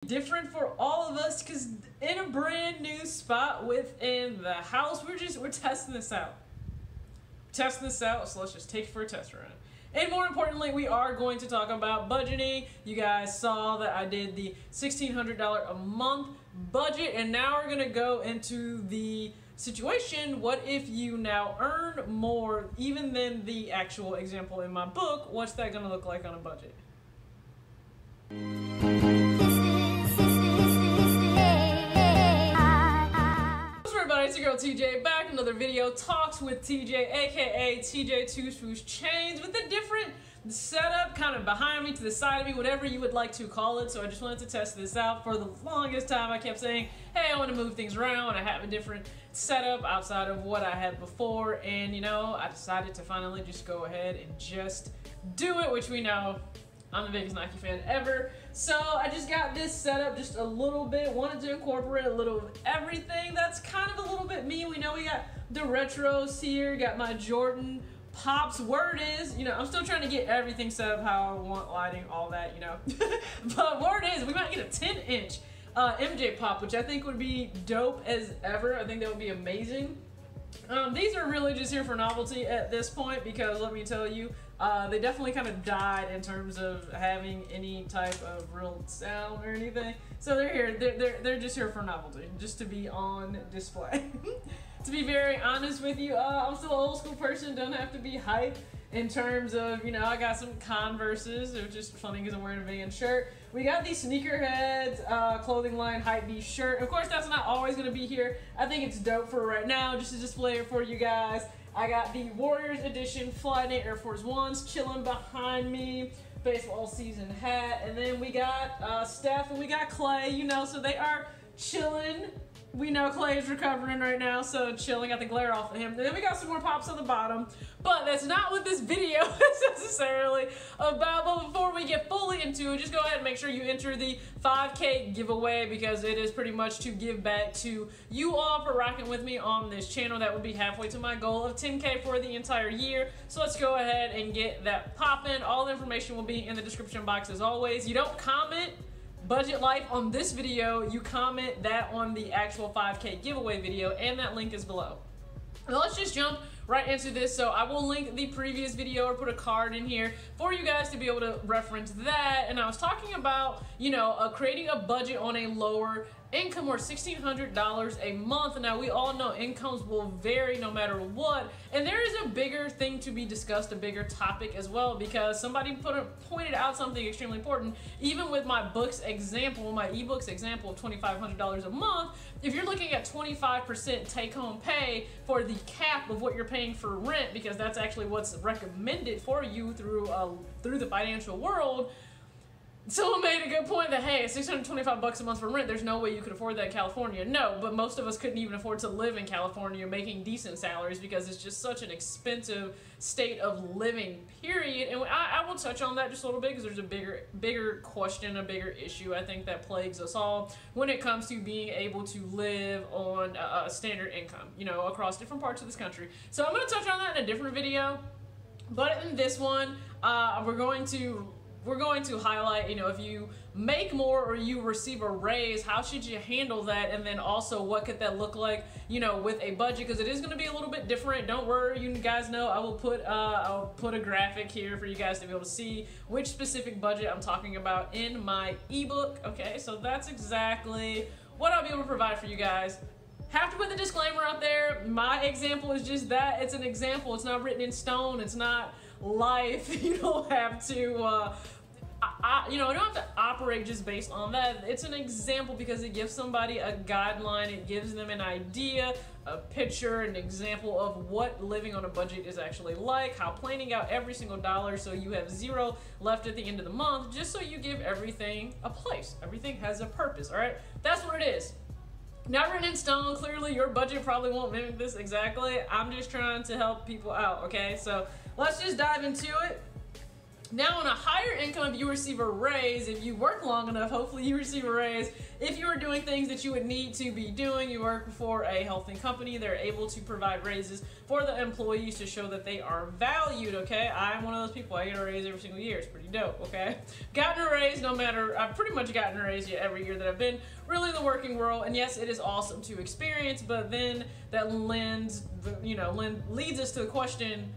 Different for all of us because in a brand new spot within the house, we're testing this out. So let's just take it for a test run. And more importantly, we are going to talk about budgeting. You guys saw that I did the $1,600 a month budget, and now we're gonna go into the situation. What if you now earn more even than the actual example in my book? What's that gonna look like on a budget? It's your girl TJ back in another video, Talks with TJ, aka TJ Two Swoosh Chains, with a different setup kind of behind me, to the side of me, whatever you would like to call it. So I just wanted to test this out. For the longest time I kept saying, hey, I want to move things around, I have a different setup outside of what I had before, and you know, I decided to finally just go ahead and just do it, which we know I'm the biggest Nike fan ever. So I just got this set up just a little bit, wanted to incorporate a little of everything that's kind of a little bit me. We know we got the retros here, got my Jordan Pops. Word is, you know, I'm still trying to get everything set up how I want, lighting, all that, you know. But word is, we might get a 10-inch MJ Pop, which I think would be dope as ever. I think that would be amazing. These are really just here for novelty at this point because let me tell you, they definitely kind of died in terms of having any type of real sound or anything. So they're here, they're just here for novelty, just to be on display. To be very honest with you, I'm still an old school person, don't have to be hype in terms of, you know, I got some Converses, which is funny because I'm wearing a Vans shirt. We got the Sneakerheads clothing line Hypebeast shirt. Of course, that's not always going to be here. I think it's dope for right now, just to display it for you guys. I got the Warriors Edition Flyknit Air Force Ones chilling behind me. Baseball season hat. And then we got Steph and we got Clay, you know, so they are chilling. We know Clay is recovering right now, so chilling, got the glare off of him. And then we got some more pops on the bottom, but that's not what this video is necessarily about. But before we get fully into it, just go ahead and make sure you enter the 5K giveaway because it is pretty much to give back to you all for rocking with me on this channel. That would be halfway to my goal of 10K for the entire year. So let's go ahead and get that popping. All the information will be in the description box as always. You don't comment Budget Life on this video, you comment that on the actual 5K giveaway video, and that link is below. Now let's just jump right into this. So I will link the previous video or put a card in here for you guys to be able to reference that. And I was talking about, you know, creating a budget on a lower income or $1,600 a month. Now we all know incomes will vary no matter what, and there is a bigger thing to be discussed, a bigger topic as well, because somebody pointed out something extremely important. Even with my books example, my ebooks example of $2,500 a month, if you're looking at 25% take-home pay for the cap of what you're paying for rent, because that's actually what's recommended for you through the financial world. Someone made a good point that, hey, $625 a month for rent, there's no way you could afford that in California. No, but most of us couldn't even afford to live in California making decent salaries because it's just such an expensive state of living, period. And I will touch on that just a little bit because there's a bigger question, a bigger issue I think that plagues us all when it comes to being able to live on a standard income, you know, across different parts of this country. So I'm going to touch on that in a different video, but in this one, we're going to highlight, you know, if you make more or you receive a raise, how should you handle that? And then also what could that look like, you know, with a budget, because it is going to be a little bit different. Don't worry, you guys know I'll put a graphic here for you guys to be able to see which specific budget I'm talking about in my ebook. Okay, so that's exactly what I'll be able to provide for you guys. Have to put the disclaimer out there. My example is just that. It's an example. It's not written in stone. It's not life. You don't have to, you know, you don't have to operate just based on that. It's an example because it gives somebody a guideline. It gives them an idea, a picture, an example of what living on a budget is actually like, how planning out every single dollar so you have zero left at the end of the month, just so you give everything a place. Everything has a purpose, all right? That's what it is. Not written in stone. Clearly your budget probably won't mimic this exactly. I'm just trying to help people out, okay? So let's just dive into it. Now, on a higher income, if you receive a raise, if you work long enough, hopefully you receive a raise. If you are doing things that you would need to be doing, you work for a healthy company, they're able to provide raises for the employees to show that they are valued, okay? I'm one of those people, I get a raise every single year. It's pretty dope, okay? Gotten a raise no matter, I've pretty much gotten a raise every year that I've been really in the working world, and yes, it is awesome to experience, but then that leads us to the question,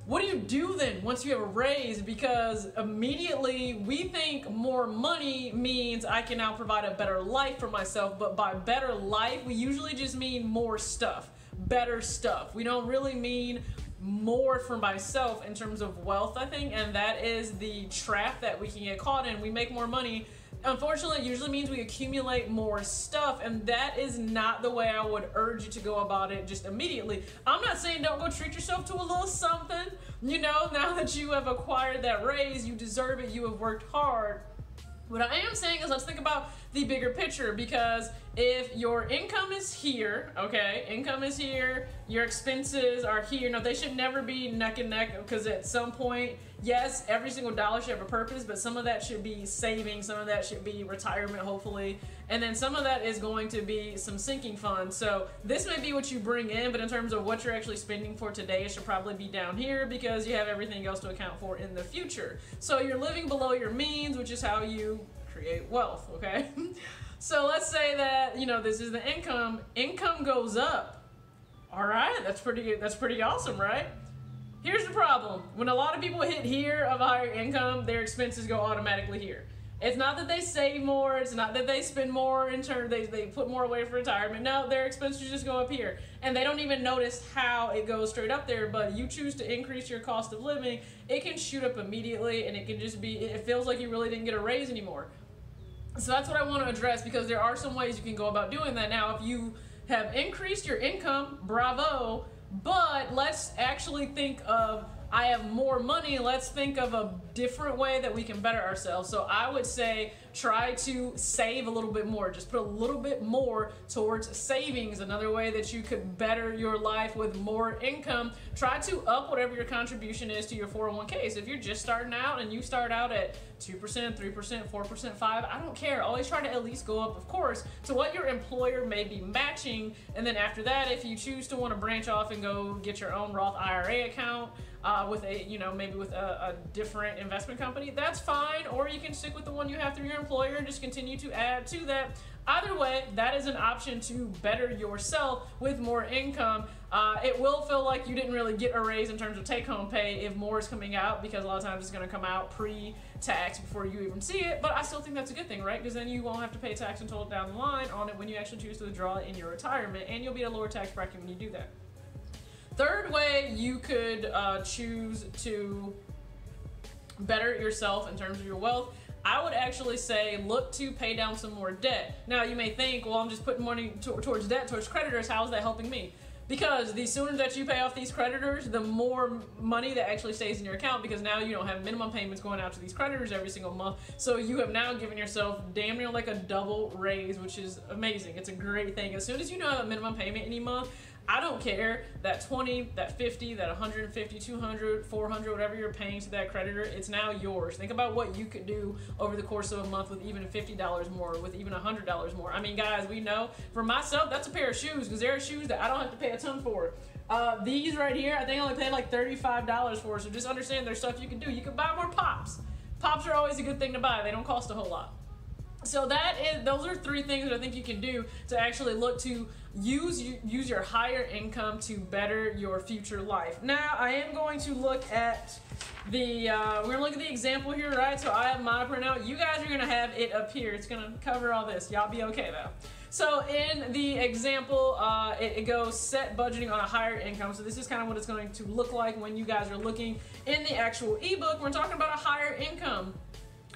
what do you do then once you have a raise? Because immediately we think more money means I can now provide a better life for myself, but by better life, we usually just mean more stuff, better stuff. We don't really mean more for myself in terms of wealth, I think, and that is the trap that we can get caught in. We make more money. Unfortunately, it usually means we accumulate more stuff, and that is not the way I would urge you to go about it just immediately. I'm not saying don't go treat yourself to a little something. You know, now that you have acquired that raise, you deserve it, you have worked hard. What I am saying is let's think about the bigger picture, because if your income is here, okay, income is here, your expenses are here. Now, they should never be neck and neck, because at some point, yes, every single dollar should have a purpose, but some of that should be saving, some of that should be retirement, hopefully, and then some of that is going to be some sinking funds. So this may be what you bring in, but in terms of what you're actually spending for today, it should probably be down here because you have everything else to account for in the future. So you're living below your means, which is how you create wealth, okay? So let's say that, you know, this is the income. Income goes up. All right, that's pretty awesome, right? Here's the problem. When a lot of people hit here of a higher income, their expenses go automatically here. It's not that they save more, it's not that they spend more in terms, they put more away for retirement. No, their expenses just go up here. And they don't even notice how it goes straight up there, but you choose to increase your cost of living, it can shoot up immediately, and it can just be, it feels like you really didn't get a raise anymore. So that's what I want to address, because there are some ways you can go about doing that. Now, if you have increased your income, bravo, but let's actually think of, I have more money, let's think of a different way that we can better ourselves. So I would say try to save a little bit more. Just put a little bit more towards savings. Another way that you could better your life with more income, try to up whatever your contribution is to your 401k. So if you're just starting out and you start out at 2%, 3%, 4%, 5%, I don't care. Always try to at least go up, of course, to what your employer may be matching. And then after that, if you choose to want to branch off and go get your own Roth IRA account, with a, maybe with a different investment company, that's fine. Or you can stick with the one you have through your employer and just continue to add to that. Either way, that is an option to better yourself with more income. It will feel like you didn't really get a raise in terms of take-home pay if more is coming out, because a lot of times it's going to come out pre-tax before you even see it. But I still think that's a good thing, right? Because then you won't have to pay tax until down the line on it when you actually choose to withdraw it in your retirement, and you'll be at a lower tax bracket when you do that. Third way you could choose to better yourself in terms of your wealth, I would actually say look to pay down some more debt. Now you may think, well, I'm just putting money towards debt, towards creditors, how is that helping me? Because the sooner that you pay off these creditors, the more money that actually stays in your account, because now you don't have minimum payments going out to these creditors every single month. So you have now given yourself damn near like a double raise, which is amazing. It's a great thing. As soon as you know have a minimum payment any month, I don't care, that 20, that 50, that 150, 200, 400, whatever you're paying to that creditor, it's now yours. Think about what you could do over the course of a month with even $50 more, with even $100 more. I mean, guys, we know, for myself, that's a pair of shoes, because there are shoes that I don't have to pay a ton for. These right here, I think I only paid like $35 for, so just understand there's stuff you can do. You can buy more pops. Pops are always a good thing to buy. They don't cost a whole lot. So those are three things that I think you can do to actually look to use your higher income to better your future life. Now, I am going to look at the, we're going to look at the example here, right? So I have my printout. You guys are going to have it up here. It's going to cover all this. Y'all be okay, though. So in the example, it goes set budgeting on a higher income. So this is kind of what it's going to look like when you guys are looking in the actual ebook. We're talking about a higher income.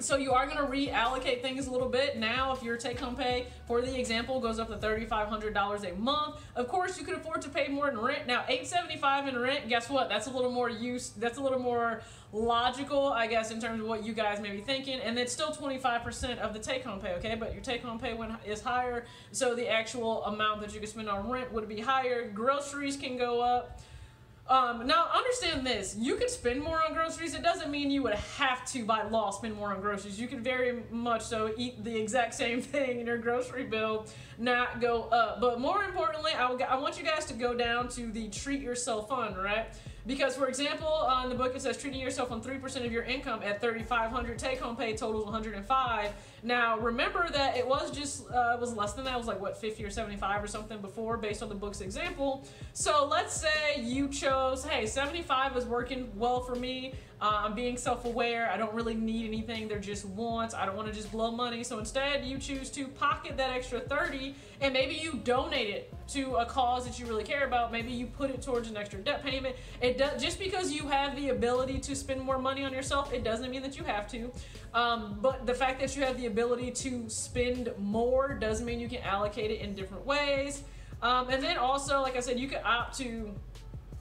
So you are going to reallocate things a little bit. Now, if your take-home pay, for the example, goes up to $3,500 a month, of course, you can afford to pay more in rent. Now, $875 in rent, guess what? That's a little more that's a little more logical, I guess, in terms of what you guys may be thinking. And it's still 25% of the take-home pay, okay? But your take-home pay is higher, so the actual amount that you can spend on rent would be higher. Groceries can go up. Now, understand this. You could spend more on groceries. It doesn't mean you would have to, by law, spend more on groceries. You could very much so eat the exact same thing in your grocery bill, not go up. But more importantly, I want you guys to go down to the treat yourself fund, right? Because, for example, in the book it says treating yourself on 3% of your income at $3,500. Take-home pay totals $105. Now, remember that it was just it was less than that. It was like what, 50 or 75 or something before, based on the book's example. So let's say you chose, hey, 75 is working well for me. I'm being self-aware. I don't really need anything. They're just wants. I don't want to just blow money. So instead, you choose to pocket that extra 30, and maybe you donate it to a cause that you really care about. Maybe you put it towards an extra debt payment. Just because you have the ability to spend more money on yourself, it doesn't mean that you have to. But the fact that you have the ability to spend more doesn't mean you can allocate it in different ways. And then also, like I said, you could opt to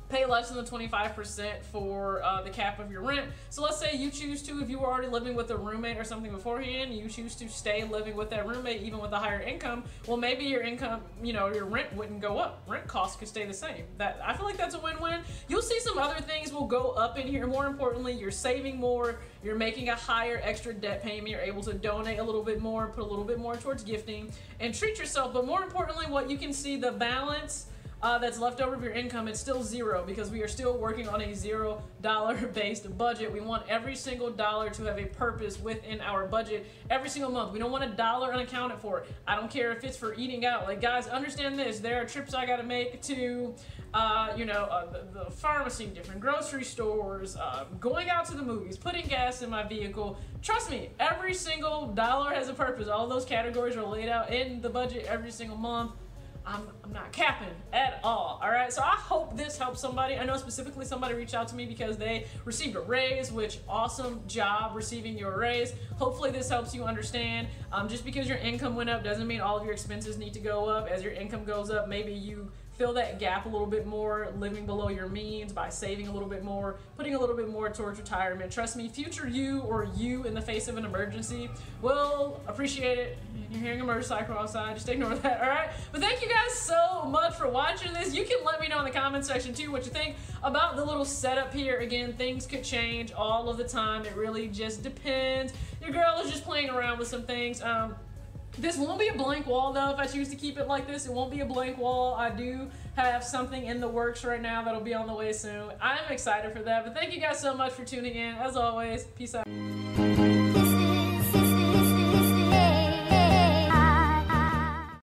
pay less than the 25% for the cap of your rent. So let's say you choose to, if you were already living with a roommate or something beforehand, you choose to stay living with that roommate even with a higher income. Well, maybe your income, you know, your rent wouldn't go up. Rent costs could stay the same. I feel like that's a win-win. You'll see some other things will go up in here. More importantly, you're saving more. You're making a higher extra debt payment. You're able to donate a little bit more, put a little bit more towards gifting, and treat yourself. But more importantly, what you can see, the balance that's left over of your income, it's still zero, because we are still working on a $0 based budget. We want every single dollar to have a purpose within our budget every single month. We don't want a dollar unaccounted for. I don't care if it's for eating out. Like, guys, understand this. There are trips I gotta make to the pharmacy, different grocery stores, going out to the movies, putting gas in my vehicle. Trust me, every single dollar has a purpose. All those categories are laid out in the budget every single month. I'm not capping at all right? So I hope this helps somebody. I know specifically somebody reached out to me because they received a raise, which awesome job receiving your raise. Hopefully this helps you understand. Just because your income went up doesn't mean all of your expenses need to go up. As your income goes up, maybe you fill that gap a little bit more, living below your means by saving a little bit more, putting a little bit more towards retirement. Trust me, future you, or you in the face of an emergency, will appreciate it. You're hearing a motorcycle outside, just ignore that, all right? But thank you guys so much for watching this. You can let me know in the comment section too what you think about the little setup here. Again, things could change all of the time. It really just depends. Your girl is just playing around with some things. This won't be a blank wall though. If I choose to keep it like this, it won't be a blank wall. I do have something in the works right now that'll be on the way soon. I'm excited for that. But thank you guys so much for tuning in. As always, peace out.